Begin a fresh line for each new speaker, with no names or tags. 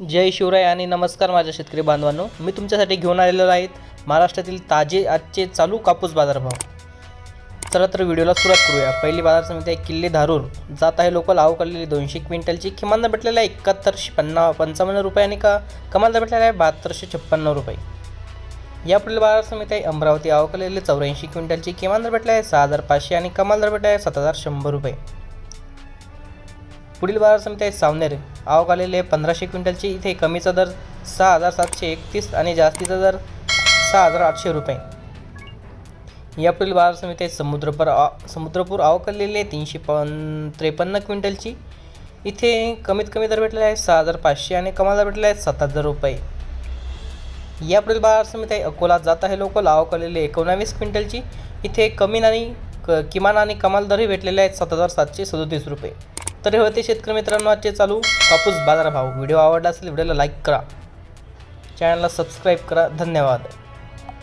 जय शिवराय आणि नमस्कार माझ्या शेतकरी बांधवांनो, मी तुमच्यासाठी घेऊन आलेलो आहे महाराष्ट्रातील ताजे आजचे चालू कापूस बाजारभाव। चला तर व्हिडिओला सुरुवात करूया। पहिली बाजार समिती आहे किल्ले धारूर, जात आहे लोकल आवकलेली 200 क्विंटलची, किमान दर भेटलेला आहे 7155 रुपये आणि कमाल दर भेटलेला आहे 7256 रुपये। या पुढील बाजार समिती आहे अमरावती आवकलेली 84 क्विंटलची, किमान दर भेटला आहे 6500 आणि कमाल दर भेटला आहे 7100 रुपये। पुढील बाजार समिती आहे सावनेर आवक आलेली आहे 1500 क्विंटलची, इथे कमीचा दर 6731 आणि जास्तीचा दर 6800 रुपये। या पुढील बाजार समिती आहे समुद्रपूर आवक आलेली आहे 353 क्विंटलची, इथे कमीत कमी दर भेटलेला आहे 6500 आणि कमाल दर भेटलेला आहे 7000 रुपये। या पुढील बाजार समिती आहे अकोला, जात आहे लोकल आवक आलेली आहे 19 क्विंटलची, इथे किमान आणि कमाल दरही भेटलेले आहेत 7737 रुपये। तर हे होते शेतकरी मित्रांनो आजचे चालू कापूस बाजारभाव। व्हिडिओ आवडला असेल व्हिडिओला लाईक करा, चॅनलला सबस्क्राईब करा। धन्यवाद।